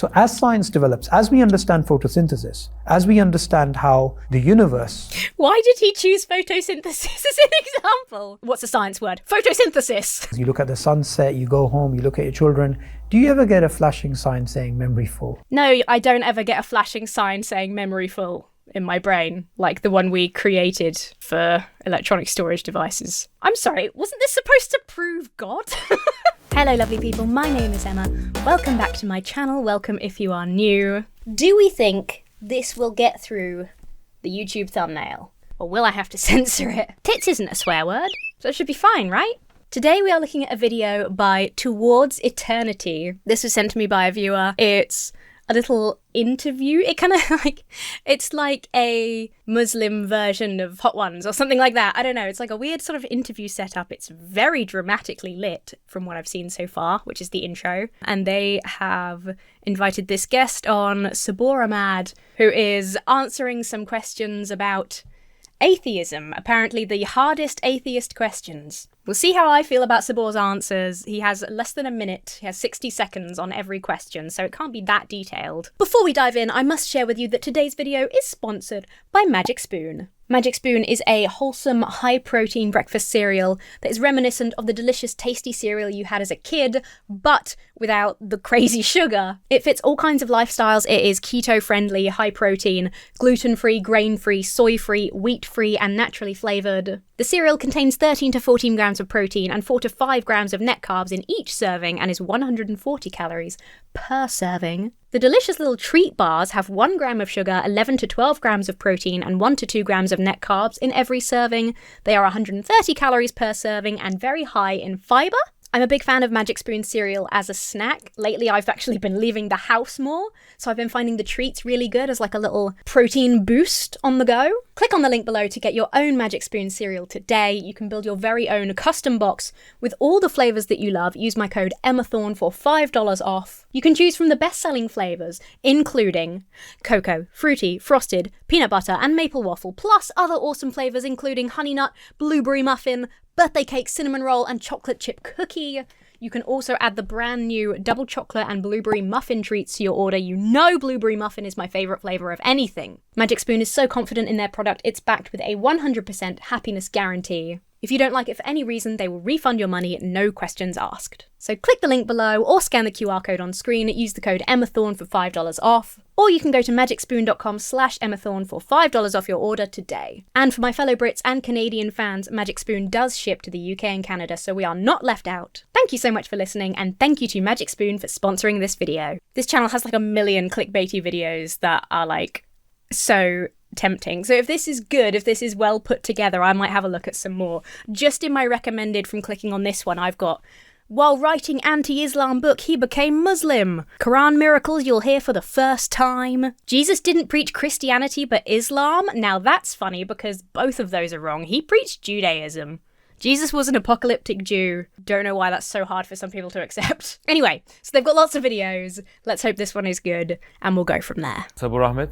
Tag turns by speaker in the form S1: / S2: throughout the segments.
S1: So as science develops, as we understand photosynthesis, as we understand how the universe...
S2: Why did he choose photosynthesis as an example? What's a science word? Photosynthesis!
S1: You look at the sunset, you go home, you look at your children. Do you ever get a flashing sign saying memory full?
S2: No, I don't ever get a flashing sign saying memory full in my brain, like the one we created for electronic storage devices. I'm sorry, wasn't this supposed to prove God? Hello lovely people, my name is Emma. Welcome back to my channel, welcome if you are new. Do we think this will get through the YouTube thumbnail? Or will I have to censor it? Tits isn't a swear word, so it should be fine, right? Today we are looking at a video by Towards Eternity. This was sent to me by a viewer. It's a little interview. It kind of it's like a Muslim version of Hot Ones or something like that. I don't know. It's like a weird sort of interview setup. It's very dramatically lit from what I've seen so far, which is the intro. And they have invited this guest on, Sabor Ahmad, who is answering some questions about atheism, apparently the hardest atheist questions. We'll see how I feel about Sabor's answers. He has less than a minute. He has 60 seconds on every question, so it can't be that detailed. Before we dive in, I must share with you that today's video is sponsored by Magic Spoon. Magic Spoon is a wholesome, high-protein breakfast cereal that is reminiscent of the delicious, tasty cereal you had as a kid, but without the crazy sugar. It fits all kinds of lifestyles. It is keto-friendly, high-protein, gluten-free, grain-free, soy-free, wheat-free, and naturally flavoured. The cereal contains 13 to 14 grams of protein and 4 to 5 grams of net carbs in each serving and is 140 calories per serving. The delicious little treat bars have 1 gram of sugar, 11 to 12 grams of protein, and 1 to 2 grams of net carbs in every serving. They are 130 calories per serving and very high in fibre. I'm a big fan of Magic Spoon cereal as a snack. Lately, I've actually been leaving the house more, so I've been finding the treats really good as like a little protein boost on the go. Click on the link below to get your own Magic Spoon cereal today. You can build your very own custom box with all the flavours that you love. Use my code EMMATHORNE for $5 off. You can choose from the best-selling flavours, including cocoa, fruity, frosted, peanut butter, and maple waffle, plus other awesome flavours including honey nut, blueberry muffin, birthday cake, cinnamon roll, and chocolate chip cookie. You can also add the brand new double chocolate and blueberry muffin treats to your order. You know blueberry muffin is my favourite flavour of anything. Magic Spoon is so confident in their product, it's backed with a 100% happiness guarantee. If you don't like it for any reason, they will refund your money, no questions asked. So click the link below or scan the QR code on screen, use the code EMMATHORNE for $5 off, or you can go to magicspoon.com/EmmaThorne for $5 off your order today. And for my fellow Brits and Canadian fans, Magic Spoon does ship to the UK and Canada, so we are not left out. Thank you so much for listening, and thank you to Magic Spoon for sponsoring this video. This channel has like a million clickbaity videos that are like so tempting. So if this is good, if this is well put together, I might have a look at some more. Just in my recommended from clicking on this one, I've got, while writing anti-Islam book, he became Muslim. Quran miracles you'll hear for the first time. Jesus didn't preach Christianity but Islam. Now that's funny because both of those are wrong. He preached Judaism. Jesus was an apocalyptic Jew. Don't know why that's so hard for some people to accept. Anyway, so they've got lots of videos. Let's hope this one is good, and we'll go from there.
S3: Sabor Ahmed,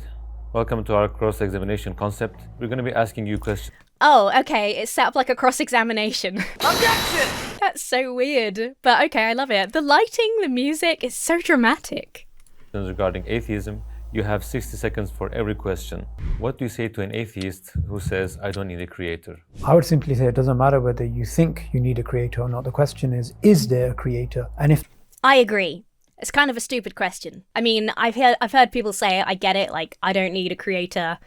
S3: welcome to our cross-examination concept. We're going to be asking you questions.
S2: Oh, okay, it's set up like a cross-examination. Objection! That's so weird, but okay, I love it. The lighting, the music, is so dramatic.
S3: Regarding atheism, you have 60 seconds for every question. What do you say to an atheist who says, I don't need a creator?
S1: I would simply say it doesn't matter whether you think you need a creator or not. The question is there a creator? And if...
S2: I agree. It's kind of a stupid question. I mean, I've heard people say, I get it, like, I don't need a creator,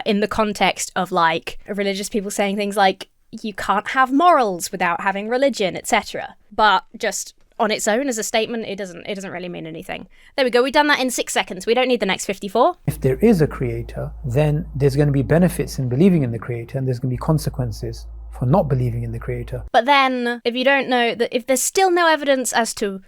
S2: in the context of, like, religious people saying things like, you can't have morals without having religion, etc. But just on its own as a statement, it doesn't really mean anything. There we go, we've done that in 6 seconds. We don't need the next 54.
S1: If there is a creator, then there's going to be benefits in believing in the creator, and there's going to be consequences for not believing in the creator.
S2: But then, if you don't know, that if there's still no evidence as to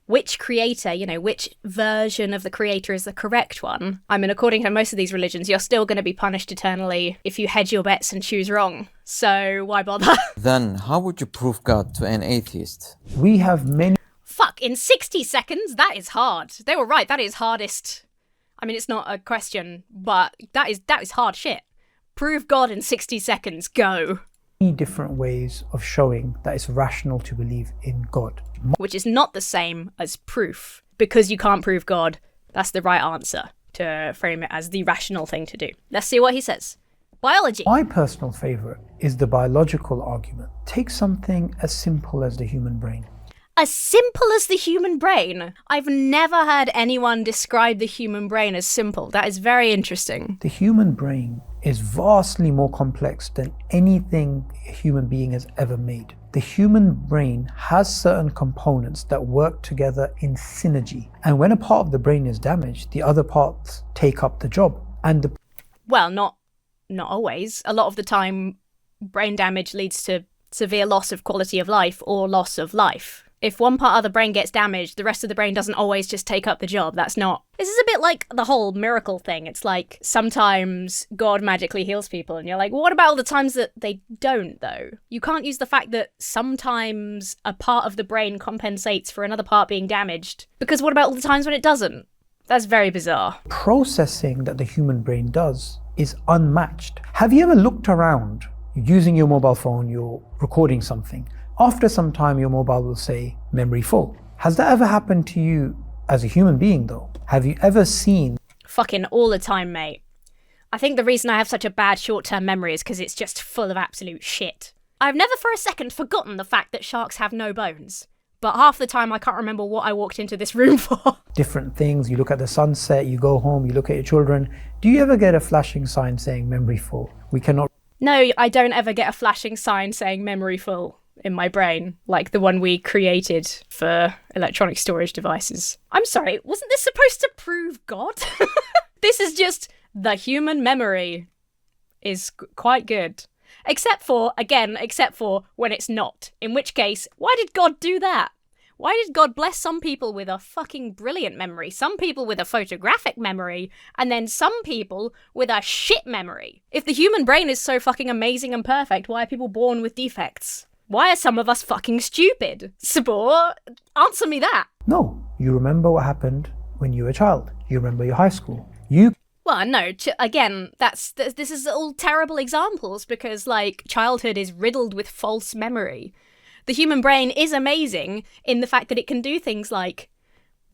S2: which creator, you know, which version of the creator is the correct one, I mean, according to most of these religions, you're still going to be punished eternally if you hedge your bets and choose wrong. So why bother?
S4: Then how would you prove God to an atheist?
S1: We have many...
S2: Fuck, in 60 seconds? That is hard. They were right, that is hardest. I mean, it's not a question, but that is hard shit. Prove God in 60 seconds, go.
S1: Different ways of showing that it's rational to believe in God.
S2: Which is not the same as proof. because you can't prove God, that's the right answer to frame it as the rational thing to do. Let's see what he says. Biology.
S1: My personal favorite is the biological argument. Take something as simple as the human brain.
S2: As simple as the human brain? I've never heard anyone describe the human brain as simple. That is very interesting.
S1: The human brain is vastly more complex than anything a human being has ever made. The human brain has certain components that work together in synergy. And when a part of the brain is damaged, the other parts take up the job.
S2: Well, not always. A lot of the time, brain damage leads to severe loss of quality of life or loss of life. If one part of the brain gets damaged, the rest of the brain doesn't always just take up the job. This is a bit like the whole miracle thing. It's like sometimes God magically heals people and you're like, well, what about all the times that they don't, though? You can't use the fact that sometimes a part of the brain compensates for another part being damaged, because what about all the times when it doesn't? That's very bizarre.
S1: Processing that the human brain does is unmatched. Have you ever looked around using your mobile phone, you're recording something? After some time, your mobile will say, memory full. Has that ever happened to you as a human being, though? Have you ever seen...
S2: Fucking all the time, mate. I think the reason I have such a bad short-term memory is because it's just full of absolute shit. I've never for a second forgotten the fact that sharks have no bones. But half the time, I can't remember what I walked into this room for.
S1: Different things. You look at the sunset, you go home, you look at your children. Do you ever get a flashing sign saying memory full? We cannot...
S2: No, I don't ever get a flashing sign saying memory full in my brain, like the one we created for electronic storage devices. I'm sorry, wasn't this supposed to prove God? This is just the human memory is quite good. Except for when it's not. In which case, why did God do that? Why did God bless some people with a fucking brilliant memory, some people with a photographic memory, and then some people with a shit memory? If the human brain is so fucking amazing and perfect, why are people born with defects? Why are some of us fucking stupid? Sabor, answer me that.
S1: No, you remember what happened when you were a child. You remember your high school.
S2: Well, no, again, this is all terrible examples because, like, childhood is riddled with false memory. The human brain is amazing in the fact that it can do things like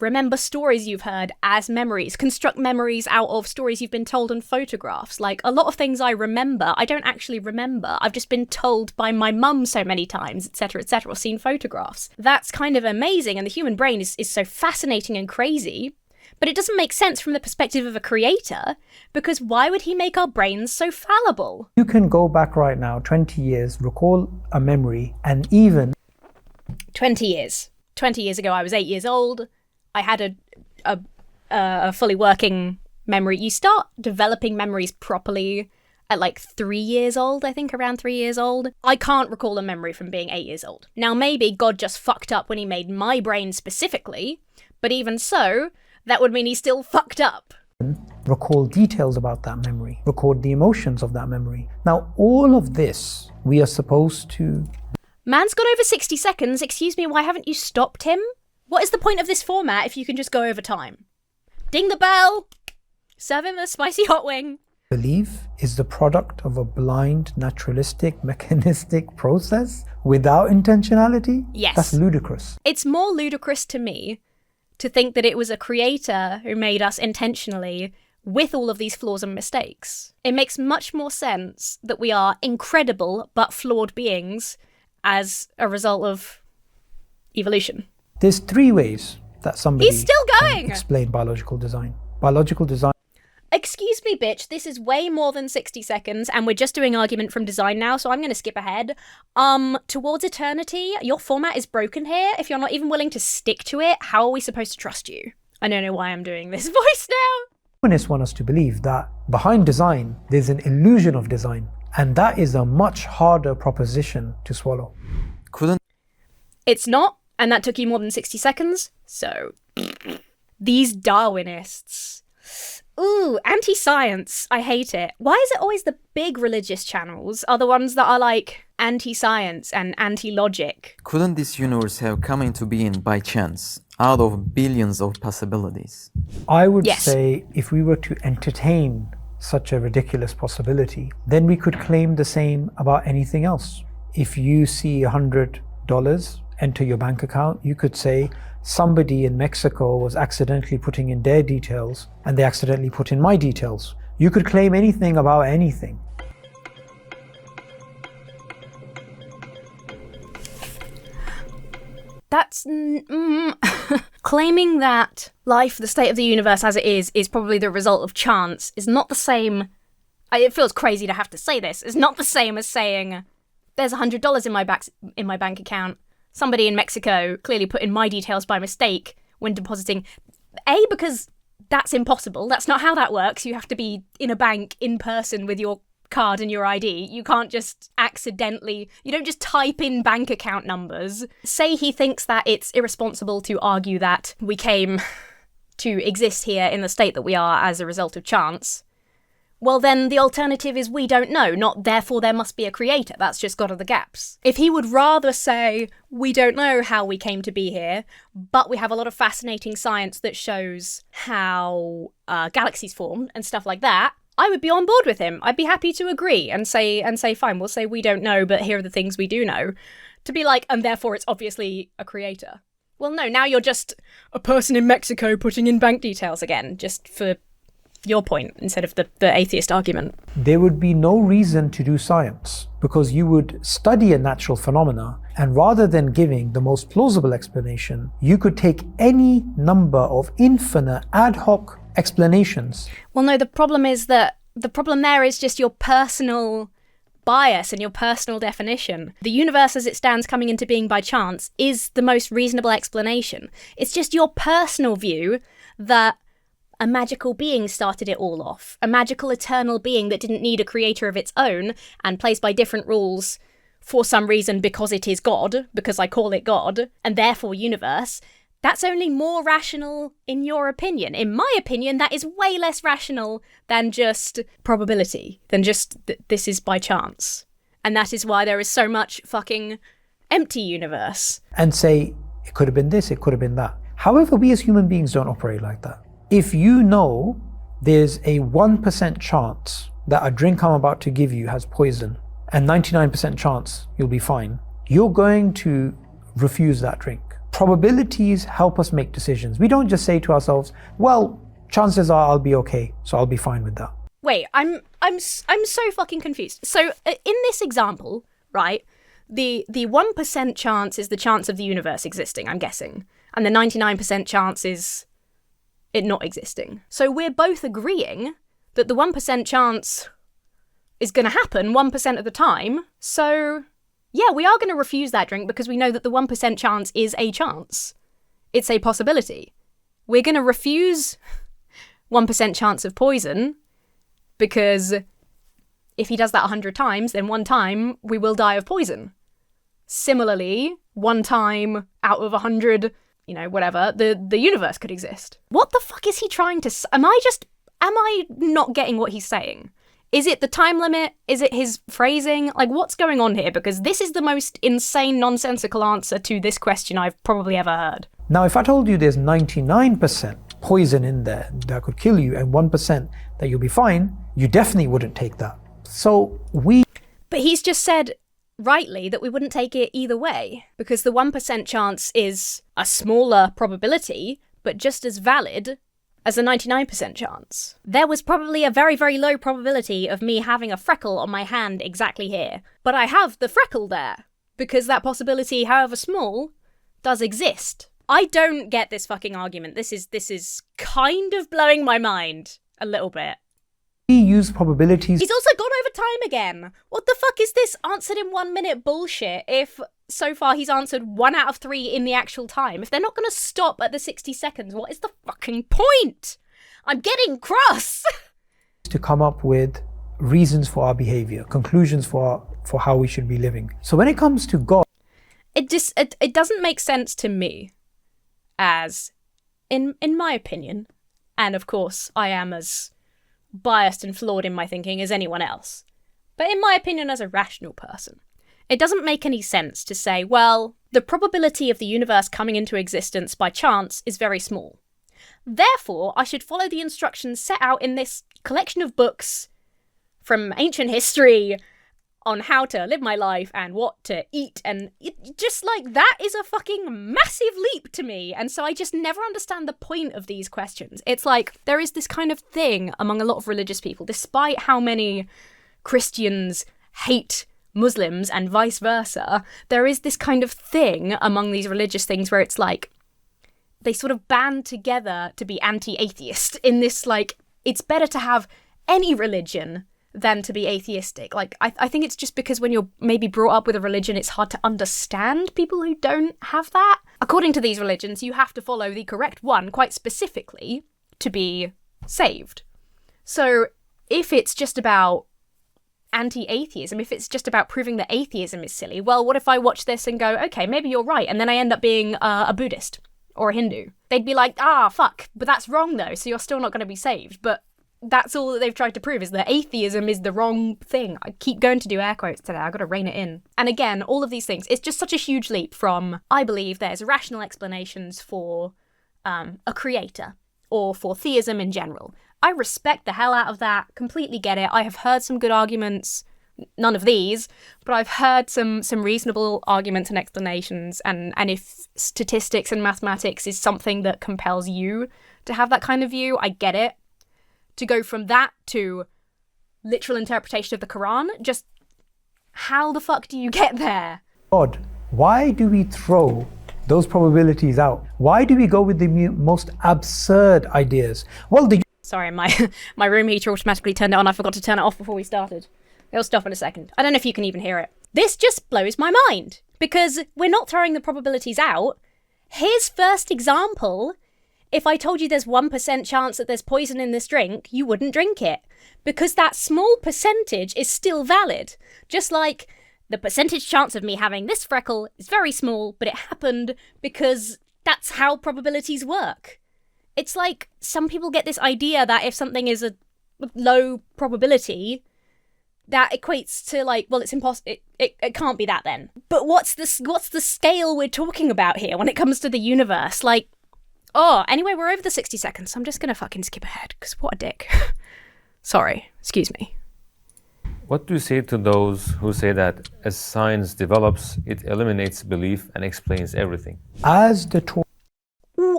S2: remember stories you've heard as memories, construct memories out of stories you've been told and photographs. Like, a lot of things I remember, I don't actually remember. I've just been told by my mum so many times, etc., or seen photographs. That's kind of amazing, and the human brain is so fascinating and crazy, but it doesn't make sense from the perspective of a creator, because why would he make our brains so fallible?
S1: You can go back right now, 20 years, recall a memory, and even...
S2: 20 years. 20 years ago, I was 8 years old. I had a fully working memory. You start developing memories properly at like 3 years old, I think, around 3 years old. I can't recall a memory from being 8 years old. Now, maybe God just fucked up when he made my brain specifically, but even so, that would mean he still fucked up.
S1: Recall details about that memory, record the emotions of that memory. Now, all of this, we are supposed to...
S2: Man's gone over 60 seconds. Excuse me, why haven't you stopped him? What is the point of this format if you can just go over time? Ding the bell! Serve him a spicy hot wing.
S1: Belief is the product of a blind, naturalistic, mechanistic process without intentionality?
S2: Yes.
S1: That's ludicrous.
S2: It's more ludicrous to me to think that it was a creator who made us intentionally with all of these flaws and mistakes. It makes much more sense that we are incredible but flawed beings as a result of evolution.
S1: There's 3 ways that somebody
S2: He's still going!
S1: can explain biological design. Biological design...
S2: Excuse me, bitch, this is way more than 60 seconds, and we're just doing argument from design now, so I'm going to skip ahead. Towards eternity, your format is broken here. If you're not even willing to stick to it, how are we supposed to trust you? I don't know why I'm doing this voice now.
S1: Humanists want us to believe that behind design, there's an illusion of design, and that is a much harder proposition to swallow.
S2: It's not, and that took you more than 60 seconds, so... These Darwinists... Ooh, anti-science. I hate it. Why is it always the big religious channels are the ones that are like anti-science and anti-logic?
S4: Couldn't this universe have come into being by chance, out of billions of possibilities?
S1: I would
S2: Yes.
S1: say if we were to entertain such a ridiculous possibility, then we could claim the same about anything else. If you see $100 enter your bank account, you could say, somebody in Mexico was accidentally putting in their details and they accidentally put in my details. You could claim anything about anything.
S2: That's claiming that life, the state of the universe as it is probably the result of chance is not the same. It feels crazy to have to say this. It's not the same as saying there's $100 in my bank account. Somebody in Mexico clearly put in my details by mistake when depositing. Because that's impossible. That's not how that works. You have to be in a bank in person with your card and your ID. You can't just you don't just type in bank account numbers. Say he thinks that it's irresponsible to argue that we came to exist here in the state that we are as a result of chance. Well, then the alternative is we don't know, not therefore there must be a creator. That's just God of the gaps. If he would rather say, we don't know how we came to be here, but we have a lot of fascinating science that shows how galaxies form and stuff like that, I would be on board with him. I'd be happy to agree and say, fine, we'll say we don't know, but here are the things we do know. To be like, and therefore it's obviously a creator. Well, no, now you're just a person in Mexico putting in bank details again, just for your point instead of the atheist argument.
S1: There would be no reason to do science because you would study a natural phenomena, and rather than giving the most plausible explanation, you could take any number of infinite ad hoc explanations.
S2: Well, no, the problem there is just your personal bias and your personal definition. The universe as it stands coming into being by chance is the most reasonable explanation. It's just your personal view that a magical being started it all off. A magical eternal being that didn't need a creator of its own and plays by different rules for some reason because it is God, because I call it God, and therefore universe. That's only more rational in your opinion. In my opinion, that is way less rational than just probability, than just this is by chance. And that is why there is so much fucking empty universe.
S1: And say, it could have been this, it could have been that. However, we as human beings don't operate like that. If you know there's a 1% chance that a drink I'm about to give you has poison and 99% chance you'll be fine, you're going to refuse that drink. Probabilities help us make decisions. We don't just say to ourselves, well, chances are I'll be okay, so I'll be fine with that.
S2: Wait, I'm so fucking confused. So in this example, right, the 1% chance is the chance of the universe existing, I'm guessing, and the 99% chance is it not existing. So we're both agreeing that the 1% chance is going to happen 1% of the time. So yeah, we are going to refuse that drink because we know that the 1% chance is a chance. It's a possibility. We're going to refuse 1% chance of poison because if he does that 100 times, then one time we will die of poison. Similarly, one time out of 100, whatever, the universe could exist. What the fuck is he trying to say? Am I not getting what he's saying? Is it the time limit? Is it his phrasing? Like, what's going on here? Because this is the most insane, nonsensical answer to this question I've probably ever heard.
S1: Now, if I told you there's 99% poison in there that could kill you and 1% that you'll be fine, you definitely wouldn't take that. But
S2: he's just said, rightly, that we wouldn't take it either way, because the 1% chance is a smaller probability, but just as valid as a 99% chance. There was probably a very, very low probability of me having a freckle on my hand exactly here, but I have the freckle there, because that possibility, however small, does exist. I don't get this fucking argument. This is kind of blowing my mind a little bit.
S1: We use probabilities.
S2: He's also gone over time again. What the fuck is this answered in 1 minute bullshit if so far he's answered 1 out of 3 in the actual time? If they're not going to stop at the 60 seconds, what is the fucking point? I'm getting cross.
S1: To come up with reasons for our behavior, conclusions for how we should be living. So when it comes to God,
S2: it doesn't make sense to me, as in my opinion, and of course I am as biased and flawed in my thinking as anyone else, but in my opinion as a rational person, it doesn't make any sense to say, well, the probability of the universe coming into existence by chance is very small. Therefore, I should follow the instructions set out in this collection of books from ancient history on how to live my life and what to eat, and just like that is a fucking massive leap to me. And so I just never understand the point of these questions. It's like there is this kind of thing among a lot of religious people, despite how many Christians hate Muslims and vice versa, there is this kind of thing among these religious things where it's like they sort of band together to be anti-atheist in this, like, it's better to have any religion than to be atheistic. Like, I think it's just because when you're maybe brought up with a religion, it's hard to understand people who don't have that. According to these religions, you have to follow the correct one quite specifically to be saved. So if it's just about anti-atheism, if it's just about proving that atheism is silly, well, what if I watch this and go, okay, maybe you're right, and then I end up being a Buddhist or a Hindu? They'd be like, fuck, but that's wrong though, so you're still not going to be saved. But that's all that they've tried to prove, is that atheism is the wrong thing. I keep going to do air quotes today, I've got to rein it in. And again, all of these things, it's just such a huge leap from, I believe there's rational explanations for a creator, or for theism in general. I respect the hell out of that, completely get it. I have heard some good arguments, none of these, but I've heard some reasonable arguments and explanations, and if statistics and mathematics is something that compels you to have that kind of view, I get it. To go from that to literal interpretation of the Qur'an, just how the fuck do you get there?
S1: God, why do we throw those probabilities out? Why do we go with the most absurd ideas? Well,
S2: Sorry, my room heater automatically turned it on. I forgot to turn it off before we started. It'll stop in a second. I don't know if you can even hear it. This just blows my mind, because we're not throwing the probabilities out. Here's first example. If I told you there's 1% chance that there's poison in this drink, you wouldn't drink it, because that small percentage is still valid. Just like the percentage chance of me having this freckle is very small, but it happened because that's how probabilities work. It's like some people get this idea that if something is a low probability, that equates to like, well, it's impossible. It can't be that then. But what's the scale we're talking about here when it comes to the universe? Like, anyway, we're over the 60 seconds. I'm just gonna fucking skip ahead, because what a dick. Sorry, excuse me.
S3: What do you say to those who say that as science develops, it eliminates belief and explains everything?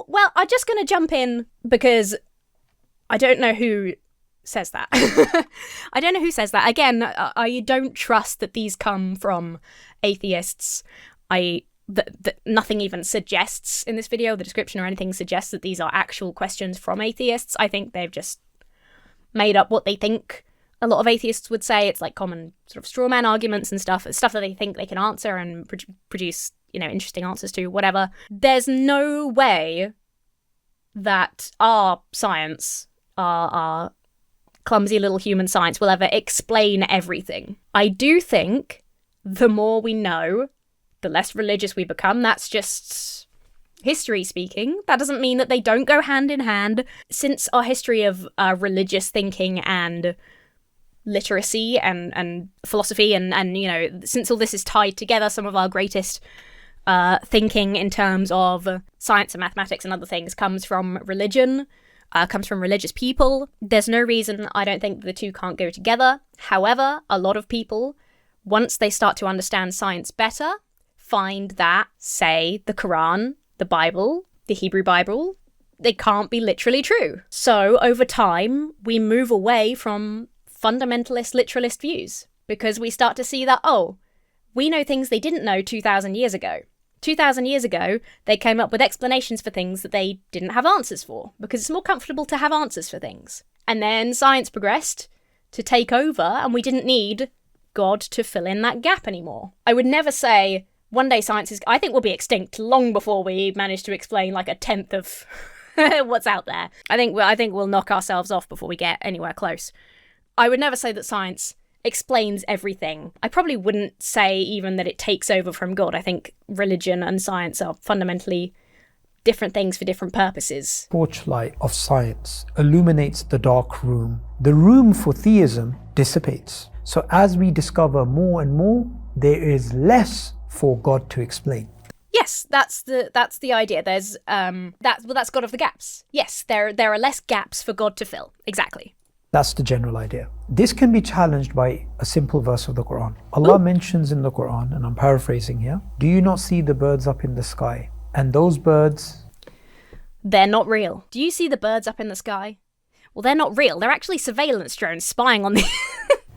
S2: Well, I'm just going to jump in because I don't know who says that. I don't know who says that. Again, I don't trust that these come from atheists. That nothing even suggests in this video, the description or anything suggests that these are actual questions from atheists. I think they've just made up what they think a lot of atheists would say. It's like common sort of straw man arguments and stuff that they think they can answer and produce, interesting answers to, whatever. There's no way that our science, our clumsy little human science, will ever explain everything. I do think the more we know, the less religious we become. That's just history speaking. That doesn't mean that they don't go hand in hand. Since our history of religious thinking and literacy and philosophy and since all this is tied together, some of our greatest thinking in terms of science and mathematics and other things comes from religion, comes from religious people. There's no reason I don't think the two can't go together. However, a lot of people, once they start to understand science better, find that, say, the Quran, the Bible, the Hebrew Bible, they can't be literally true. So over time, we move away from fundamentalist literalist views, because we start to see that, we know things they didn't know 2,000 years ago. 2,000 years ago, they came up with explanations for things that they didn't have answers for, because it's more comfortable to have answers for things. And then science progressed to take over, and we didn't need God to fill in that gap anymore. I would never say one day I think we'll be extinct long before we manage to explain like a tenth of what's out there. I think we'll knock ourselves off before we get anywhere close. I would never say that science explains everything. I probably wouldn't say even that it takes over from God. I think religion and science are fundamentally different things for different purposes.
S1: Torchlight of science illuminates the dark room. The room for theism dissipates. So as we discover more and more, there is less for God to explain.
S2: Yes, that's the idea. There's that's God of the gaps. Yes, there are less gaps for God to fill. Exactly.
S1: That's the general idea. This can be challenged by a simple verse of the Qur'an. Allah mentions in the Qur'an, and I'm paraphrasing here, "Do you not see the birds up in the sky? And those birds..."
S2: They're not real. Do you see the birds up in the sky? Well, they're not real. They're actually surveillance drones spying on the...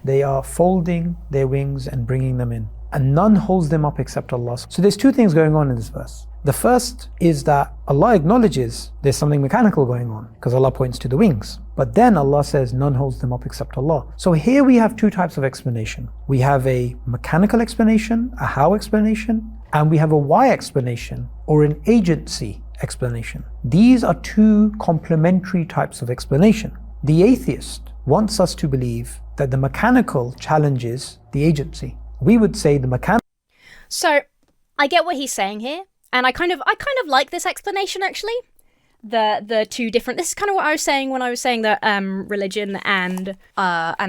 S1: They are folding their wings and bringing them in. And none holds them up except Allah. So there's two things going on in this verse. The first is that Allah acknowledges there's something mechanical going on because Allah points to the wings. But then Allah says none holds them up except Allah. So here we have two types of explanation. We have a mechanical explanation, a how explanation, and we have a why explanation or an agency explanation. These are two complementary types of explanation. The atheist wants us to believe that the mechanical challenges the agency. We would say the mechanical...
S2: So, I get what he's saying here, and I kind of like this explanation, actually. The two different... This is kind of what I was saying when I was saying that religion and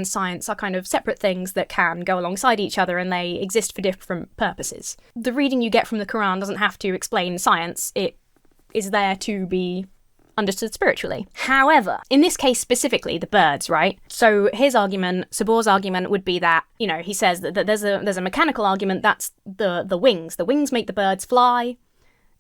S2: science are kind of separate things that can go alongside each other, and they exist for different purposes. The reading you get from the Quran doesn't have to explain science. It is there to be understood spiritually. However, in this case specifically, the birds, right? So his argument, Sabor's argument would be that, you know, he says that there's a mechanical argument, that's the wings. The wings make the birds fly,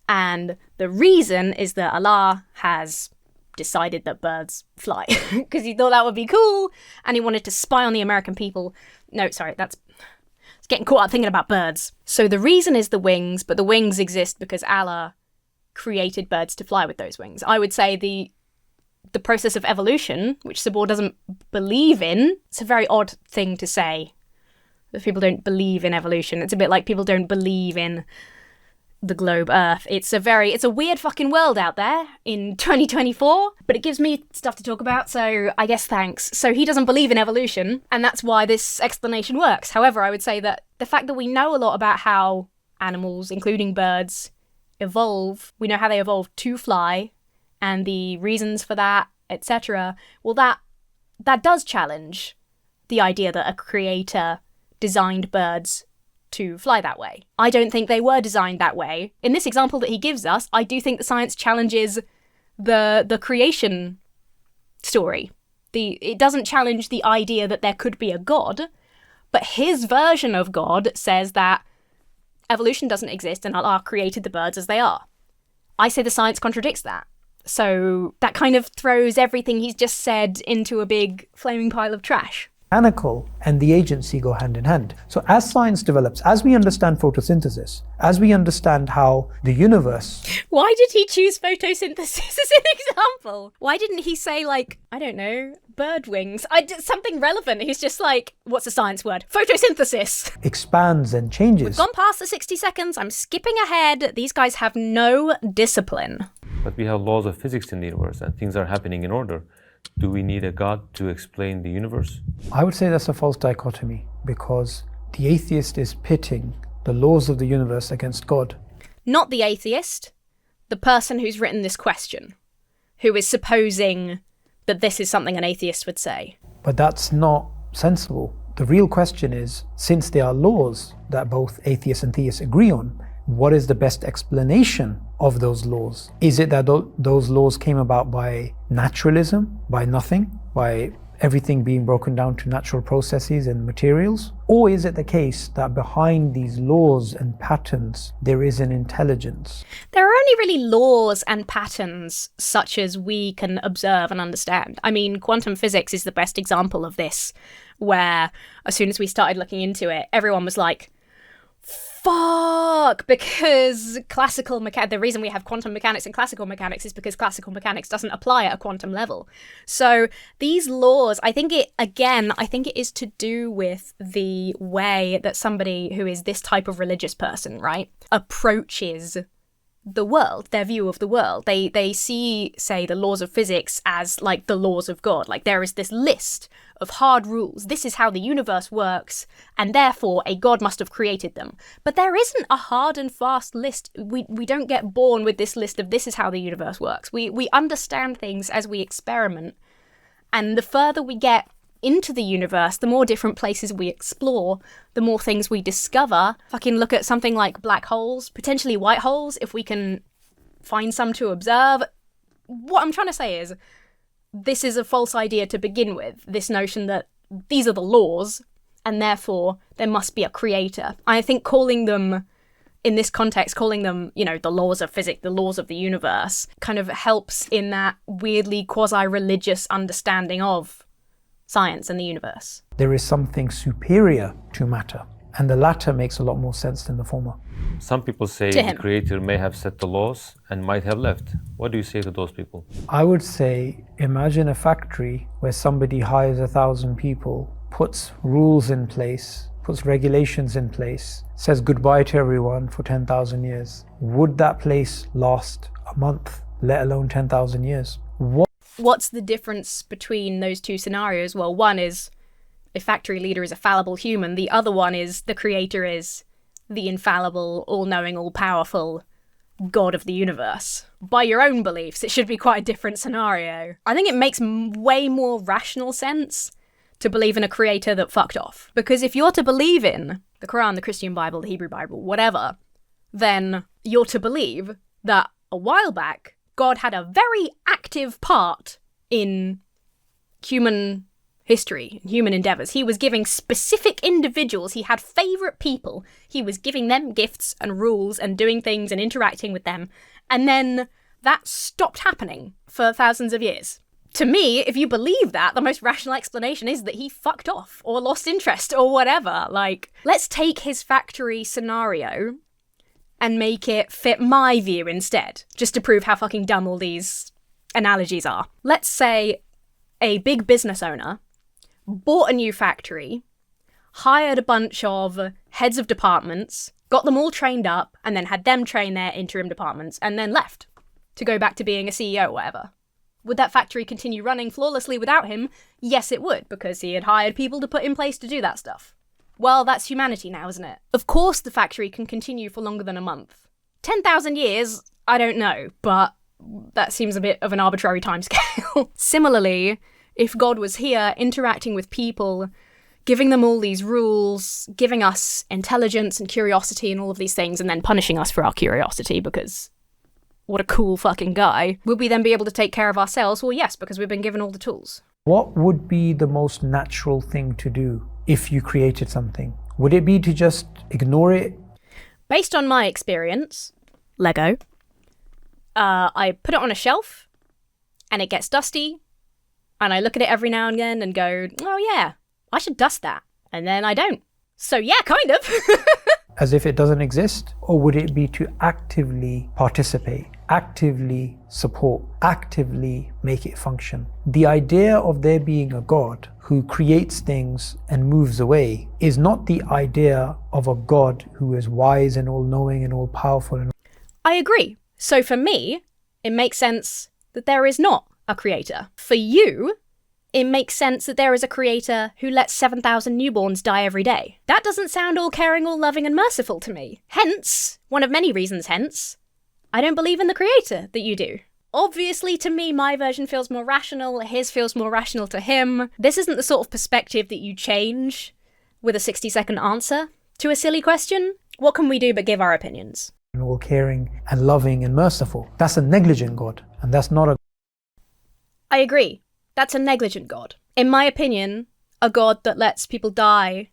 S2: and the reason is that Allah has decided that birds fly because he thought that would be cool, and he wanted to spy on the American people. No, sorry, it's getting caught up thinking about birds. So the reason is the wings, but the wings exist because Allah created birds to fly with those wings. I would say the process of evolution, which Sabor doesn't believe in, it's a very odd thing to say, that people don't believe in evolution. It's a bit like people don't believe in the globe Earth. It's a weird fucking world out there in 2024, but it gives me stuff to talk about, so I guess thanks. So he doesn't believe in evolution, and that's why this explanation works. However, I would say that the fact that we know a lot about how animals, including birds, evolve, we know how they evolve to fly and the reasons for that, etc. Well, that does challenge the idea that a creator designed birds to fly that way. I don't think they were designed that way. In this example that he gives us, I do think the science challenges the creation story. It doesn't challenge the idea that there could be a God, but his version of God says that evolution doesn't exist and Allah created the birds as they are. I say the science contradicts that. So that kind of throws everything he's just said into a big flaming pile of trash.
S1: Mechanical and the agency go hand in hand. So as science develops, as we understand photosynthesis, as we understand how the universe...
S2: Why did he choose photosynthesis as an example? Why didn't he say, like, I don't know, bird wings? Something relevant. He's just like, what's a science word? Photosynthesis.
S1: Expands and changes.
S2: We've gone past the 60 seconds. I'm skipping ahead. These guys have no discipline.
S3: But we have laws of physics in the universe and things are happening in order. Do we need a God to explain the universe?
S1: I would say that's a false dichotomy, because the atheist is pitting the laws of the universe against God.
S2: Not the atheist, the person who's written this question, who is supposing that this is something an atheist would say.
S1: But that's not sensible. The real question is, since there are laws that both atheists and theists agree on, what is the best explanation of those laws? Is it that those laws came about by naturalism, by nothing, by everything being broken down to natural processes and materials? Or is it the case that behind these laws and patterns there is an intelligence?
S2: There are only really laws and patterns such as we can observe and understand. I mean, quantum physics is the best example of this, where as soon as we started looking into it, everyone was like, fuck, because the reason we have quantum mechanics and classical mechanics is because classical mechanics doesn't apply at a quantum level. So these laws, I think it is to do with the way that somebody who is this type of religious person, right, approaches the world, their view of the world. They see, say, the laws of physics as like the laws of God. Like there is this list of hard rules. This is how the universe works, and therefore a God must have created them. But there isn't a hard and fast list. We don't get born with this list of this is how the universe works. We understand things as we experiment, and the further we get into the universe, the more different places we explore, the more things we discover. Fucking look at something like black holes, potentially white holes, if we can find some to observe. What I'm trying to say is, this is a false idea to begin with, this notion that these are the laws, and therefore there must be a creator. I think calling them, in this context, calling them, the laws of physics, the laws of the universe, kind of helps in that weirdly quasi-religious understanding of science and the universe.
S1: There is something superior to matter, and the latter makes a lot more sense than the former.
S3: Some people say the creator may have set the laws and might have left. What do you say to those people?
S1: I would say, imagine a factory where somebody hires 1,000 people, puts rules in place, puts regulations in place, says goodbye to everyone for 10,000 years. Would that place last a month, let alone 10,000 years?
S2: What's the difference between those two scenarios? Well, one is a factory leader is a fallible human. The other one is the creator is the infallible, all-knowing, all-powerful God of the universe. By your own beliefs, it should be quite a different scenario. I think it makes way more rational sense to believe in a creator that fucked off. Because if you're to believe in the Qur'an, the Christian Bible, the Hebrew Bible, whatever, then you're to believe that a while back, God had a very active part in human history, human endeavors. He was giving specific individuals, he had favorite people, he was giving them gifts and rules and doing things and interacting with them. And then that stopped happening for thousands of years. To me, if you believe that, the most rational explanation is that he fucked off or lost interest or whatever. Like, let's take his factory scenario and make it fit my view instead, just to prove how fucking dumb all these analogies are. Let's say a big business owner bought a new factory, hired a bunch of heads of departments, got them all trained up, and then had them train their interim departments, and then left to go back to being a CEO or whatever. Would that factory continue running flawlessly without him? Yes, it would, because he had hired people to put in place to do that stuff. Well, that's humanity now, isn't it? Of course the factory can continue for longer than a month. 10,000 years? I don't know, but that seems a bit of an arbitrary timescale. Similarly, if God was here interacting with people, giving them all these rules, giving us intelligence and curiosity and all of these things, and then punishing us for our curiosity because what a cool fucking guy, would we then be able to take care of ourselves? Well, yes, because we've been given all the tools.
S1: What would be the most natural thing to do if you created something? Would it be to just ignore it?
S2: Based on my experience, Lego, I put it on a shelf and it gets dusty and I look at it every now and again and go, oh yeah, I should dust that. And then I don't. So yeah, kind of.
S1: As if it doesn't exist? Or would it be to actively participate, actively support, actively make it function? The idea of there being a God who creates things and moves away is not the idea of a God who is wise and all-knowing and all-powerful.
S2: I agree. So for me, it makes sense that there is not a creator. For you, it makes sense that there is a creator who lets 7,000 newborns die every day. That doesn't sound all caring, all loving and merciful to me. Hence, one of many reasons hence, I don't believe in the creator that you do. Obviously, to me, my version feels more rational, his feels more rational to him. This isn't the sort of perspective that you change with a 60-second answer to a silly question. What can we do but give our opinions?
S1: All caring and loving and merciful. That's a negligent God, and that's not a...
S2: I agree. That's a negligent God. In my opinion, a God that lets people die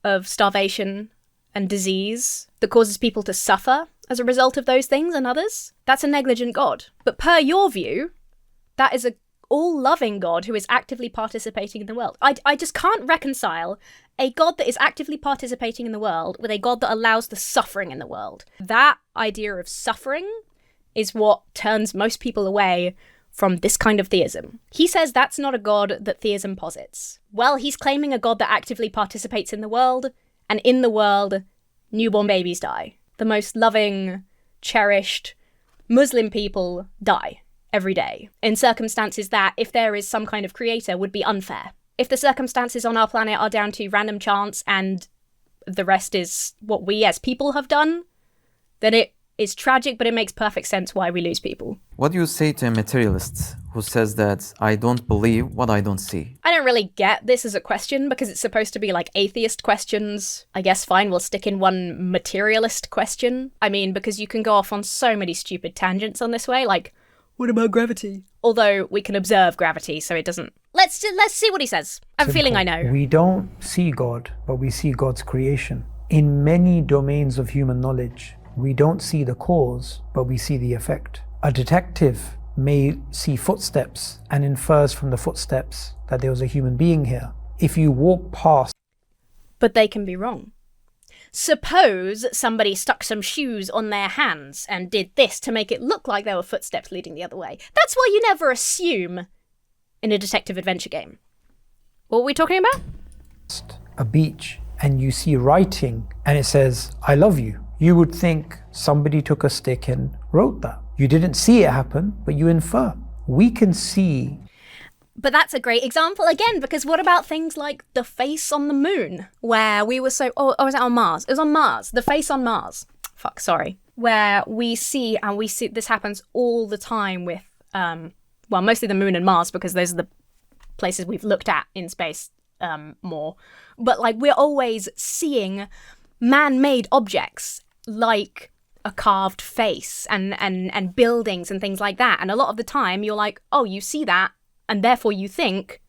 S2: of starvation and disease, that causes people to suffer as a result of those things and others, that's a negligent God. But per your view, that is a all-loving God who is actively participating in the world. I just can't reconcile a God that is actively participating in the world with a God that allows the suffering in the world. That idea of suffering is what turns most people away from this kind of theism. He says that's not a God that theism posits. Well, he's claiming a God that actively participates in the world, and in the world, newborn babies die. The most loving, cherished Muslim people die every day in circumstances that, if there is some kind of creator, would be unfair. If the circumstances on our planet are down to random chance and the rest is what we as people have done, then it is tragic, but it makes perfect sense why we lose people.
S4: What do you say to a materialist who says that I don't believe what I don't see?
S2: I don't really get this as a question because it's supposed to be like atheist questions. I guess fine, we'll stick in one materialist question. I mean, because you can go off on so many stupid tangents on this way, like, what about gravity? Although we can observe gravity, so it doesn't. Let's see what he says. I have a feeling I know.
S1: We don't see God, but we see God's creation. In many domains of human knowledge, we don't see the cause, but we see the effect. A detective may see footsteps and infers from the footsteps that there was a human being here. If you walk past...
S2: But they can be wrong. Suppose somebody stuck some shoes on their hands and did this to make it look like there were footsteps leading the other way. That's why you never assume in a detective adventure game. What were we talking about?
S1: A beach, and you see writing and it says, I love you. You would think somebody took a stick and wrote that. You didn't see it happen, but you infer. We can see...
S2: But that's a great example again, because what about things like the face on the moon, where we were so... Oh, was it on Mars? It was on Mars. The face on Mars. Fuck, sorry. Where we see this happens all the time with, well, mostly the moon and Mars, because those are the places we've looked at in space more. But like, we're always seeing man-made objects like a carved face and buildings and things like that. And a lot of the time you're like, oh, you see that, and therefore you think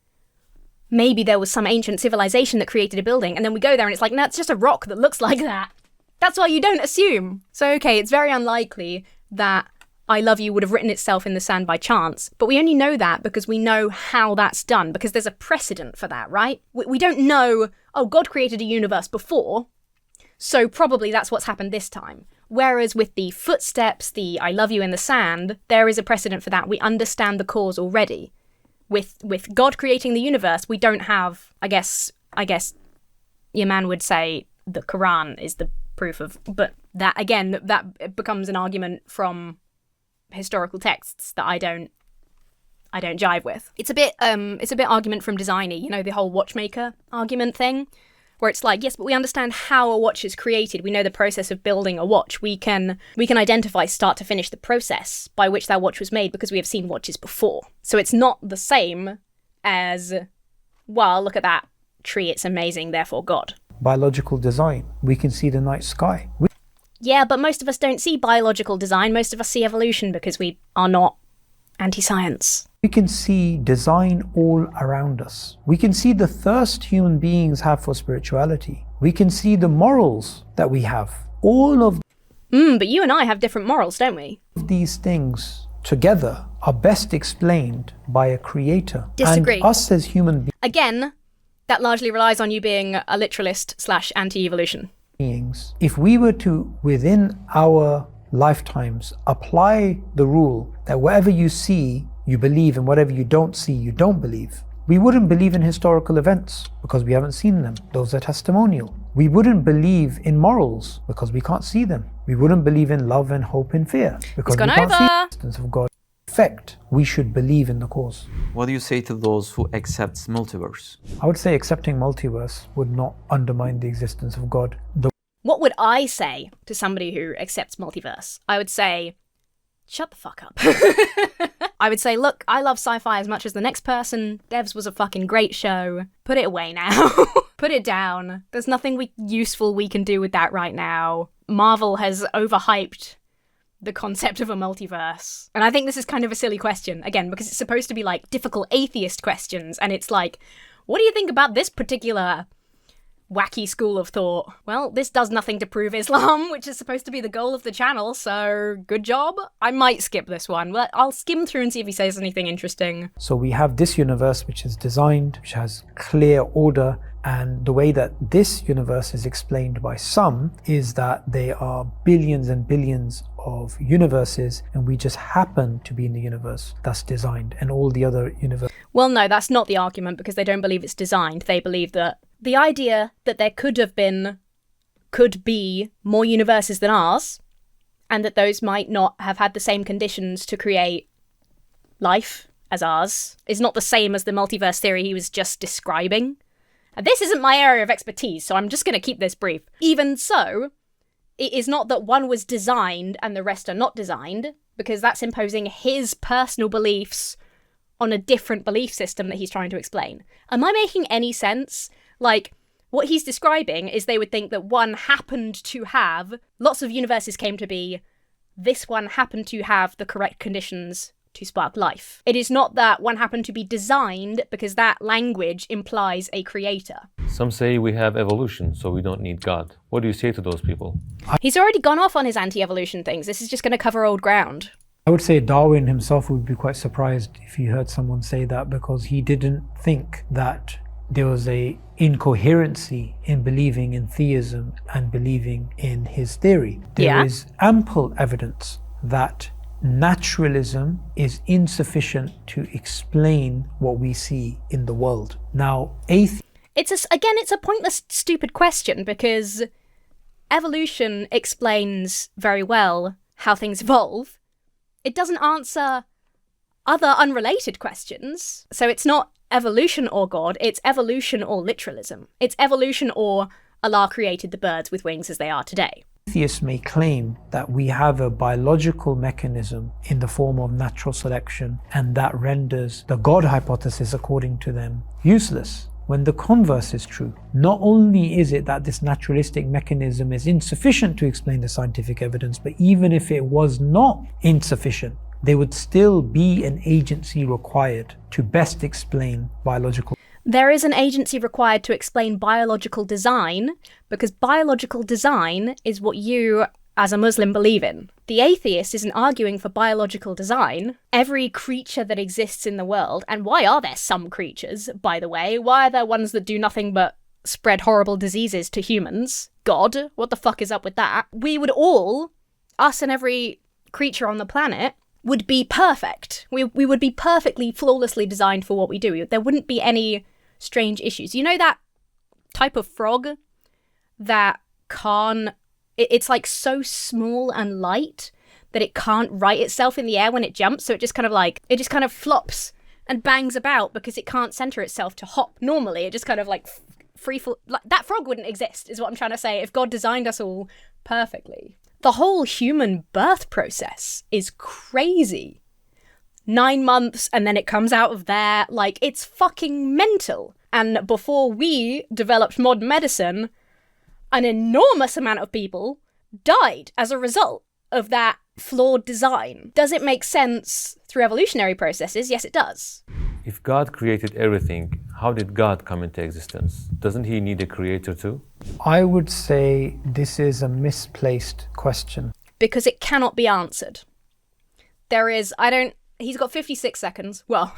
S2: maybe there was some ancient civilization that created a building, and then we go there and it's like, no, it's just a rock that looks like that. That's why you don't assume. So, okay, it's very unlikely that I love you would have written itself in the sand by chance, but we only know that because we know how that's done, because there's a precedent for that, right? We don't know, oh, God created a universe before, so probably that's what's happened this time. Whereas with the footsteps, the I love you in the sand, there is a precedent for that. We understand the cause already. With God creating the universe, we don't have, I guess your man would say the Qur'an is the proof of, but that again, that becomes an argument from historical texts that I don't jive with. It's a bit argument from designy, you know, the whole watchmaker argument thing, where it's like, yes, but we understand how a watch is created. We know the process of building a watch. We can identify start to finish the process by which that watch was made because we have seen watches before. So it's not the same as, well, look at that tree, it's amazing, therefore God.
S1: Biological design. We can see the night sky.
S2: Yeah, but most of us don't see biological design. Most of us see evolution because we are not anti-science.
S1: We can see design all around us. We can see the thirst human beings have for spirituality. We can see the morals that we have. All of
S2: but you and I have different morals, don't we?
S1: these things together are best explained by a creator.
S2: Disagree.
S1: And us as human
S2: Again, that largely relies on you being a literalist / anti-evolution.
S1: beings, if we were to, within our lifetimes, apply the rule that whatever you see, you believe, and whatever you don't see, you don't believe, we wouldn't believe in historical events because we haven't seen them. Those are testimonial. We wouldn't believe in morals because we can't see them. We wouldn't believe in love and hope and fear because we can't see the existence of God. In fact, we should believe in the cause.
S4: What do you say to those who accept multiverse?
S1: I would say accepting multiverse would not undermine the existence of God.
S2: What would I say to somebody who accepts multiverse? I would say, shut the fuck up. I would say, look, I love sci-fi as much as the next person. Devs was a fucking great show. Put it away now. Put it down. There's nothing useful we can do with that right now. Marvel has overhyped the concept of a multiverse. And I think this is kind of a silly question, again, because it's supposed to be like difficult atheist questions. And it's like, what do you think about this particular wacky school of thought? Well, this does nothing to prove Islam, which is supposed to be the goal of the channel, so good job. I might skip this one, but I'll skim through and see if he says anything interesting.
S1: So we have this universe which is designed, which has clear order, and the way that this universe is explained by some is that there are billions and billions of universes, and we just happen to be in the universe that's designed, and all the other universes.
S2: Well, no, that's not the argument, because they don't believe it's designed. They believe that the idea that there could be more universes than ours, and that those might not have had the same conditions to create life as ours, is not the same as the multiverse theory he was just describing. And this isn't my area of expertise, so I'm just going to keep this brief. Even so, it is not that one was designed and the rest are not designed, because that's imposing his personal beliefs on a different belief system that he's trying to explain. Am I making any sense? Like, what he's describing is they would think that one happened to have, lots of universes came to be, this one happened to have the correct conditions to spark life. It is not that one happened to be designed because that language implies a creator.
S3: Some say we have evolution, so we don't need God. What do you say to those people?
S2: He's already gone off on his anti-evolution things. This is just going to cover old ground.
S1: I would say Darwin himself would be quite surprised if he heard someone say that, because he didn't think that there was a incoherency in believing in theism and believing in his theory. There is ample evidence that naturalism is insufficient to explain what we see in the world. Now,
S2: it's a pointless, stupid question, because evolution explains very well how things evolve. It doesn't answer other unrelated questions. So it's not evolution or God, it's evolution or literalism. It's evolution or Allah created the birds with wings as they are today.
S1: Atheists may claim that we have a biological mechanism in the form of natural selection, and that renders the God hypothesis, according to them, useless, when the converse is true. Not only is it that this naturalistic mechanism is insufficient to explain the scientific evidence, but even if it was not insufficient, there would still be an agency required to best explain biological.
S2: There is an agency required to explain biological design, because biological design is what you, as a Muslim, believe in. The atheist isn't arguing for biological design. Every creature that exists in the world, and why are there some creatures, by the way? Why are there ones that do nothing but spread horrible diseases to humans? God, what the fuck is up with that? We would all, us and every creature on the planet, would be perfect. We would be perfectly, flawlessly designed for what we do. There wouldn't be any strange issues. You know that type of frog that can't, it's like so small and light that it can't right itself in the air when it jumps, so it just kind of flops and bangs about because it can't center itself to hop normally. It just kind of like like, that frog wouldn't exist, is what I'm trying to say, if God designed us all perfectly. The whole human birth process is crazy. 9 months and then it comes out of there, like, it's fucking mental. And before we developed modern medicine, an enormous amount of people died as a result of that flawed design. Does it make sense through evolutionary processes? Yes, it does.
S3: If God created everything, how did God come into existence? Doesn't he need a creator too?
S1: I would say this is a misplaced question.
S2: Because it cannot be answered. He's got 56 seconds. Well,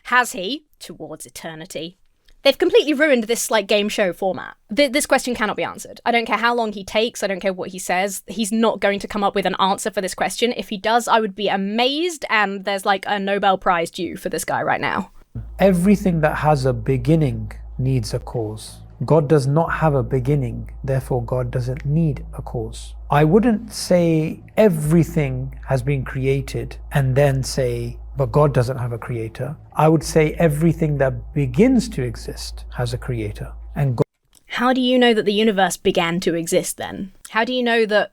S2: has he? Towards eternity. They've completely ruined this like game show format. This question cannot be answered. I don't care how long he takes. I don't care what he says. He's not going to come up with an answer for this question. If he does, I would be amazed, and there's like a Nobel Prize due for this guy right now.
S1: Everything that has a beginning needs a cause. God does not have a beginning, therefore God doesn't need a cause. I wouldn't say everything has been created and then say, but God doesn't have a creator. I would say everything that begins to exist has a creator. And God.
S2: How do you know that the universe began to exist then? How do you know that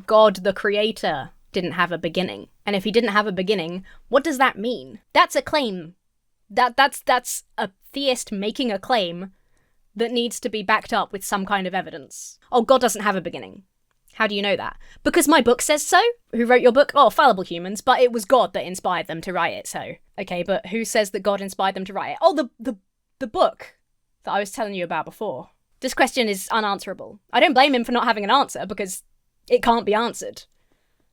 S2: God, the creator, didn't have a beginning? And if he didn't have a beginning, what does that mean? That's a claim. That's a theist making a claim that needs to be backed up with some kind of evidence. Oh, God doesn't have a beginning. How do you know that? Because my book says so? Who wrote your book? Oh, fallible humans, but it was God that inspired them to write it, so. Okay, but who says that God inspired them to write it? Oh, the book that I was telling you about before. This question is unanswerable. I don't blame him for not having an answer, because it can't be answered.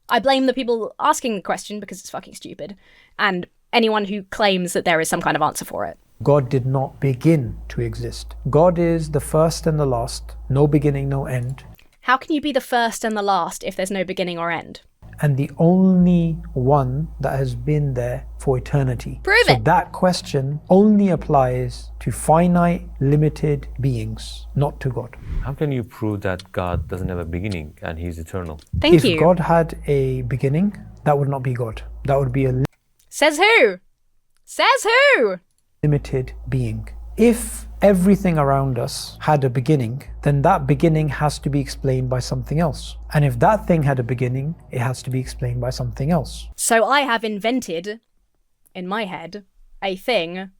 S2: I blame the people asking the question because it's fucking stupid, and anyone who claims that there is some kind of answer for it.
S1: God did not begin to exist. God is the first and the last, no beginning, no end.
S2: How can you be the first and the last if there's no beginning or end?
S1: And the only one that has been there for eternity.
S2: Prove it!
S1: So that question only applies to finite, limited beings, not to God.
S3: How can you prove that God doesn't have a beginning and he's eternal?
S2: Thank you.
S1: If God had a beginning, that would not be God. That would be a
S2: Says who? Says who?
S1: Limited being. If everything around us had a beginning, then that beginning has to be explained by something else. And if that thing had a beginning, it has to be explained by something else.
S2: So I have invented, in my head, a thing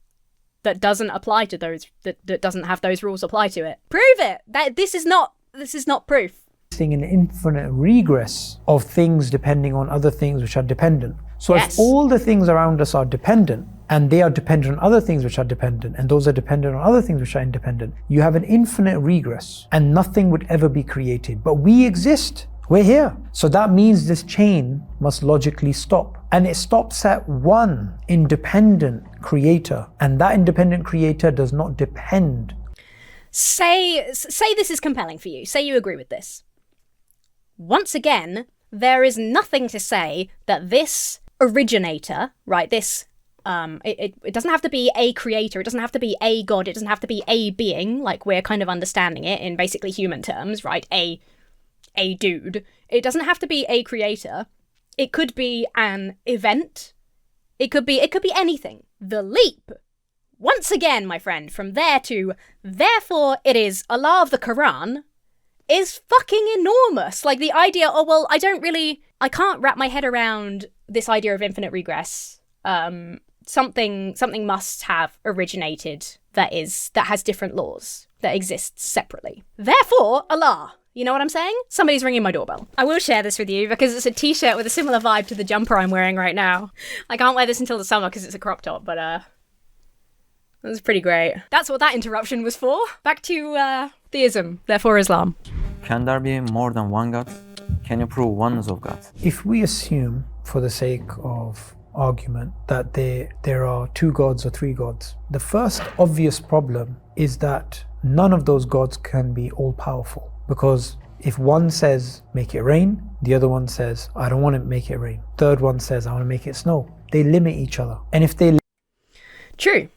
S2: that doesn't apply to those, that doesn't have those rules apply to it. Prove it! This is not proof.
S1: Seeing an infinite regress of things depending on other things which are dependent. So
S2: Yes.
S1: if all the things around us are dependent, and they are dependent on other things which are dependent, and those are dependent on other things which are independent, you have an infinite regress, and nothing would ever be created. But we exist. We're here. So that means this chain must logically stop. And it stops at one independent creator. And that independent creator does not depend.
S2: Say this is compelling for you. Say you agree with this. Once again, there is nothing to say that this originator, right, this it doesn't have to be a creator, it doesn't have to be a god, it doesn't have to be a being, like we're kind of understanding it in basically human terms, right? A dude. It doesn't have to be a creator. It could be an event. It could be anything. The leap, once again, my friend, from there to therefore it is Allah of the Quran, is fucking enormous. Like the idea, I can't wrap my head around this idea of infinite regress. Something must have originated that has different laws, that exists separately. Therefore, Allah. You know what I'm saying? Somebody's ringing my doorbell. I will share this with you because it's a t-shirt with a similar vibe to the jumper I'm wearing right now. I can't wear this until the summer because it's a crop top, but it was pretty great. That's what that interruption was for. Back to theism, therefore Islam.
S4: Can there be more than one God? Can you prove oneness of God?
S1: If we assume, for the sake of argument, that there are two gods or three gods, the first obvious problem is that none of those gods can be all-powerful. Because if one says, make it rain, the other one says, I don't want to make it rain. Third one says, I want to make it snow. They limit each other. And if they...
S2: True.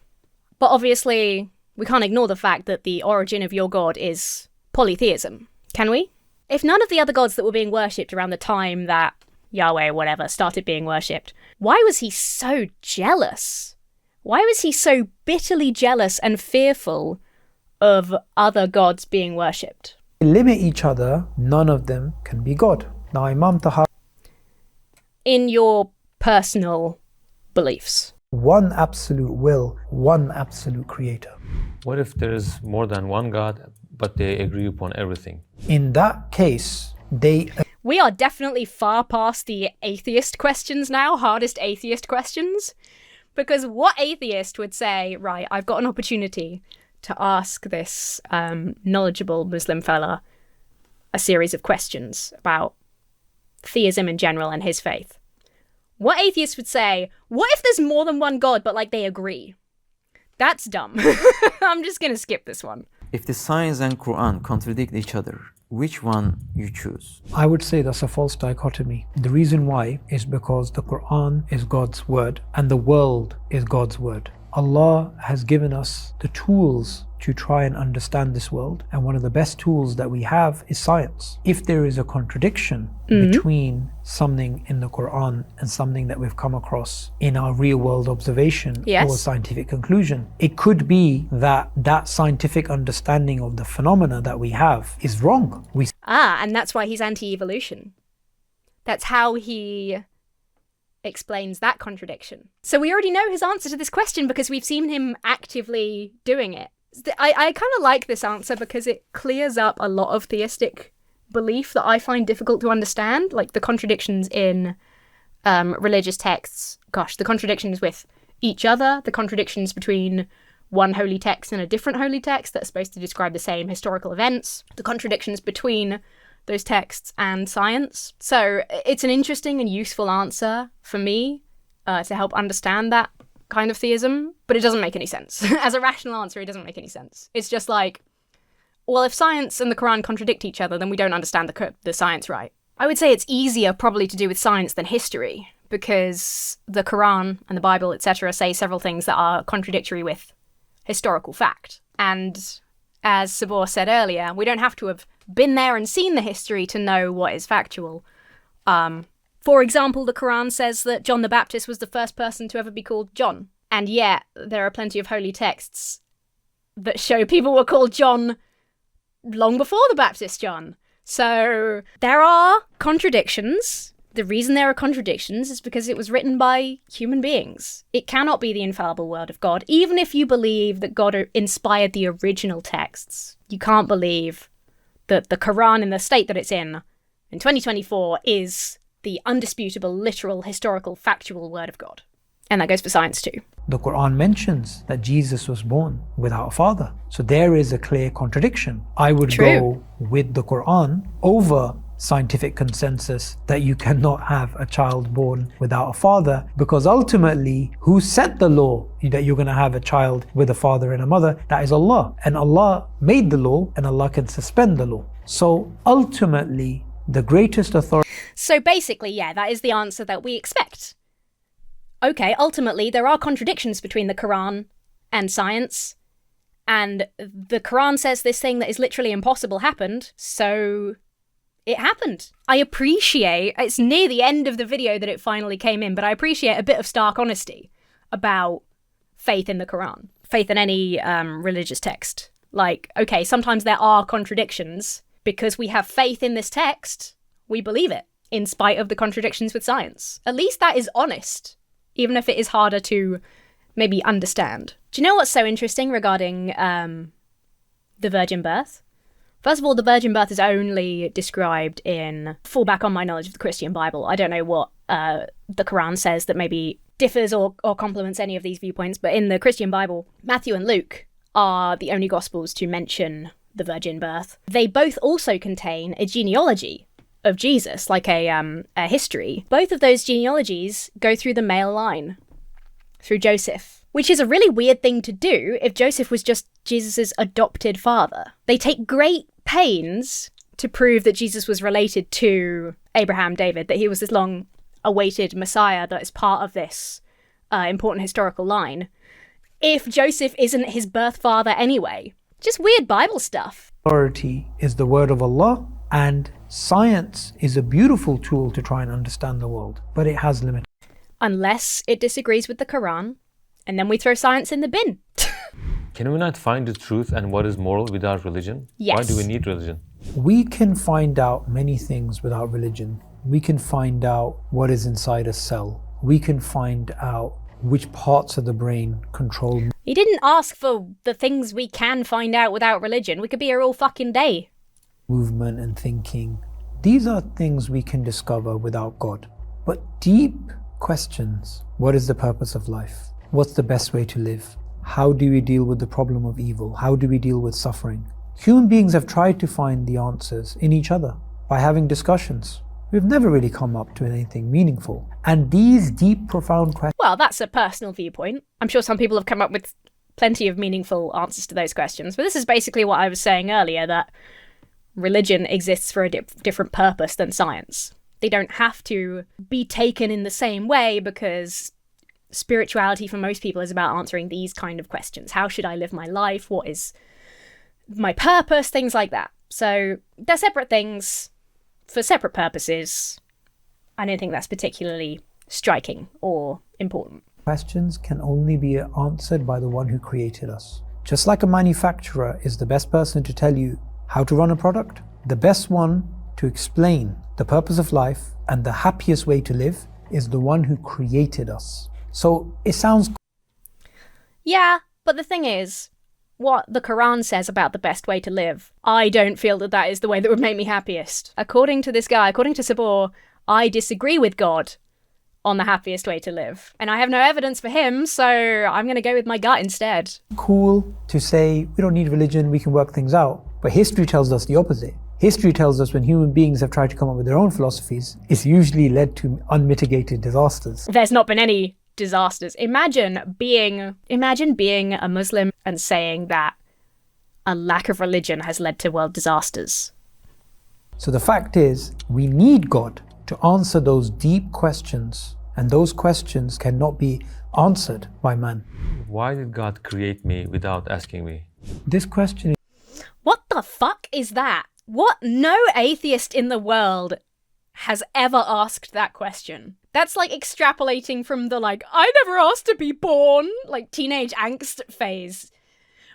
S2: But obviously, we can't ignore the fact that the origin of your god is polytheism. Can we? If none of the other gods that were being worshipped around the time that Yahweh or whatever started being worshipped, why was he so jealous? Why was he so bitterly jealous and fearful of other gods being worshipped?
S1: limit each other, none of them can be God. Now Imam Tahawi,
S2: in your personal beliefs,
S1: one absolute will, one absolute creator.
S3: What if there is more than one God, but they agree upon everything?
S1: In that case,
S2: we are definitely far past the atheist questions now, hardest atheist questions. Because what atheist would say, right, I've got an opportunity to ask this knowledgeable Muslim fella a series of questions about theism in general and his faith. What atheist would say, what if there's more than one God, but like they agree? That's dumb. I'm just going to skip this one.
S4: If the science and Qur'an contradict each other, which one you choose?
S1: I would say that's a false dichotomy. The reason why is because the Qur'an is God's word and the world is God's word. Allah has given us the tools to try and understand this world, and one of the best tools that we have is science. If there is a contradiction between something in the Qur'an and something that we've come across in our real world observation or scientific conclusion, it could be that that scientific understanding of the phenomena that we have is wrong.
S2: And that's why he's anti-evolution. That's how he explains that contradiction. So we already know his answer to this question because we've seen him actively doing it. I kind of like this answer because it clears up a lot of theistic belief that I find difficult to understand, like the contradictions in religious texts. Gosh, the contradictions with each other, the contradictions between one holy text and a different holy text that's supposed to describe the same historical events, the contradictions between those texts and science. So it's an interesting and useful answer for me to help understand that kind of theism, but it doesn't make any sense. As a rational answer, it doesn't make any sense. It's just like, well, if science and the Quran contradict each other, then we don't understand the science right. I would say it's easier probably to do with science than history, because the Quran and the Bible, etc., say several things that are contradictory with historical fact. And as Sabor said earlier, we don't have to have been there and seen the history to know what is factual. For example, the Quran says that John the Baptist was the first person to ever be called John. And yet, there are plenty of holy texts that show people were called John long before the Baptist John. So there are contradictions. The reason there are contradictions is because it was written by human beings. It cannot be the infallible word of God. Even if you believe that God inspired the original texts, you can't believe that the Quran in the state that it's in 2024 is the undisputable, literal, historical, factual word of God. And that goes for science too.
S1: The Qur'an mentions that Jesus was born without a father. So there is a clear contradiction. I would go with the Qur'an over scientific consensus that you cannot have a child born without a father, because ultimately, who set the law that you're going to have a child with a father and a mother? That is Allah. And Allah made the law, and Allah can suspend the law. So ultimately, the greatest authority...
S2: So basically, yeah, that is the answer that we expect. Okay, ultimately, there are contradictions between the Quran and science, and the Quran says this thing that is literally impossible happened, so it happened. I appreciate, it's near the end of the video that it finally came in, but I appreciate a bit of stark honesty about faith in the Quran, faith in any religious text. Like, okay, sometimes there are contradictions. Because we have faith in this text, we believe it, in spite of the contradictions with science. At least that is honest, even if it is harder to maybe understand. Do you know what's so interesting regarding the virgin birth? First of all, the virgin birth is only described in, fall back on my knowledge of the Christian Bible. I don't know what the Quran says that maybe differs or complements any of these viewpoints, but in the Christian Bible, Matthew and Luke are the only Gospels to mention the virgin birth. They both also contain a genealogy of Jesus, like a history. Both of those genealogies go through the male line, through Joseph, which is a really weird thing to do if Joseph was just Jesus's adopted father. They take great pains to prove that Jesus was related to Abraham, David, that he was this long-awaited Messiah that is part of this important historical line. If Joseph isn't his birth father anyway. Just weird Bible stuff.
S1: Authority is the word of Allah, and science is a beautiful tool to try and understand the world, but it has limits.
S2: Unless it disagrees with the Quran, and then we throw science in the bin.
S3: Can we not find the truth and what is moral without religion?
S2: Yes.
S3: Why do we need religion?
S1: We can find out many things without religion. We can find out what is inside a cell. We can find out which parts of the brain control.
S2: He didn't ask for the things we can find out without religion. We could be here all fucking day.
S1: Movement and thinking. These are things we can discover without God. But deep questions. What is the purpose of life? What's the best way to live? How do we deal with the problem of evil? How do we deal with suffering? Human beings have tried to find the answers in each other by having discussions. We've never really come up to anything meaningful. And these deep, profound questions...
S2: Well, that's a personal viewpoint. I'm sure some people have come up with plenty of meaningful answers to those questions. But this is basically what I was saying earlier, that religion exists for a different purpose than science. They don't have to be taken in the same way, because spirituality for most people is about answering these kind of questions. How should I live my life? What is my purpose? Things like that. So they're separate things for separate purposes. I don't think that's particularly striking or important.
S1: Questions can only be answered by the one who created us. Just like a manufacturer is the best person to tell you how to run a product, the best one to explain the purpose of life and the happiest way to live is the one who created us. So it sounds...
S2: Yeah, but the thing is, what the Quran says about the best way to live, I don't feel that that is the way that would make me happiest. According to this guy, according to Sabor, I disagree with God on the happiest way to live. And I have no evidence for him, so I'm going to go with my gut instead.
S1: Cool to say we don't need religion, we can work things out. But history tells us the opposite. History tells us when human beings have tried to come up with their own philosophies, it's usually led to unmitigated disasters.
S2: There's not been any disasters. Imagine being a Muslim and saying that a lack of religion has led to world disasters.
S1: So the fact is, we need God to answer those deep questions, and those questions cannot be answered by man.
S3: Why did God create me without asking me?
S1: This question is...
S2: What the fuck is that? What? No atheist in the world has ever asked that question. That's like extrapolating from the I never asked to be born, teenage angst phase.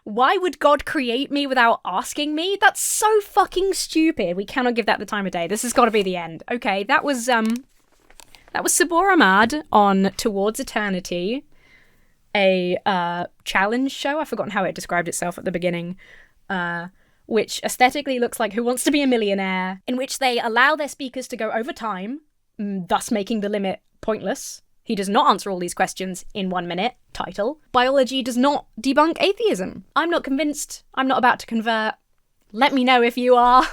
S2: Why would God create me without asking me? That's so fucking stupid. We cannot give that the time of day. This has got to be the end. Okay, that was Sabor Ahmad on Towards Eternity, a challenge show. I've forgotten how it described itself at the beginning. Which aesthetically looks like Who Wants to Be a Millionaire, in which they allow their speakers to go over time thus making the limit pointless. He does not answer all these questions in 1 minute. Title: Biology does not debunk atheism. I'm not convinced. I'm not about to convert. Let me know if you are.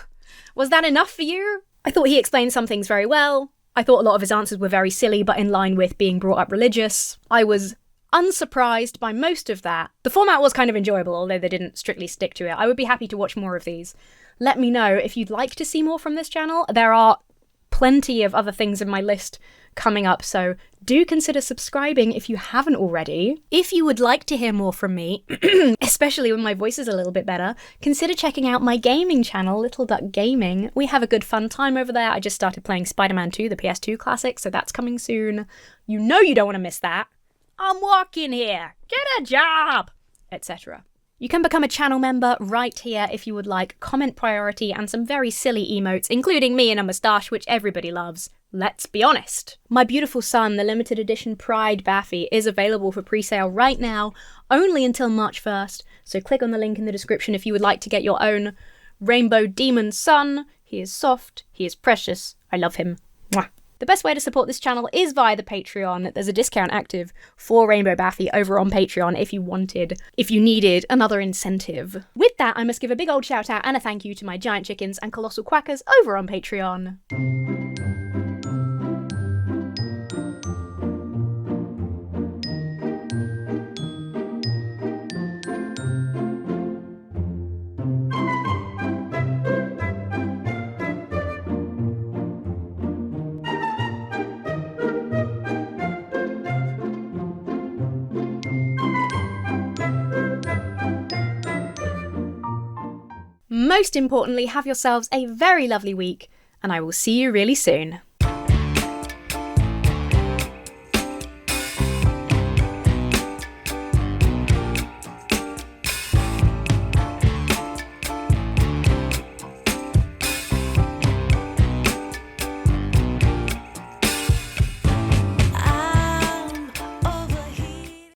S2: Was that enough for you? I thought he explained some things very well. I thought a lot of his answers were very silly, but in line with being brought up religious. I was unsurprised by most of that. The format was kind of enjoyable, although they didn't strictly stick to it. I would be happy to watch more of these. Let me know if you'd like to see more from this channel. There are plenty of other things in my list coming up, so do consider subscribing if you haven't already. If you would like to hear more from me, especially when my voice is a little bit better, consider checking out my gaming channel, Little Duck Gaming. We have a good fun time over there. I just started playing Spider-Man 2, the PS2 classic, so that's coming soon. You know you don't want to miss that. I'm working here. Get a job, etc. You can become a channel member right here if you would like comment priority and some very silly emotes, including me in a moustache, which everybody loves. Let's be honest. My beautiful son, the limited edition Pride Baffy, is available for pre-sale right now, only until March 1st, so click on the link in the description if you would like to get your own rainbow demon son. He is soft, he is precious, I love him. Mwah. The best way to support this channel is via the Patreon. There's a discount active for Rainbow Baffy over on Patreon if you needed another incentive. With that, I must give a big old shout out and a thank you to my giant chickens and colossal quackers over on Patreon. Most importantly, have yourselves a very lovely week, and I will see you really soon.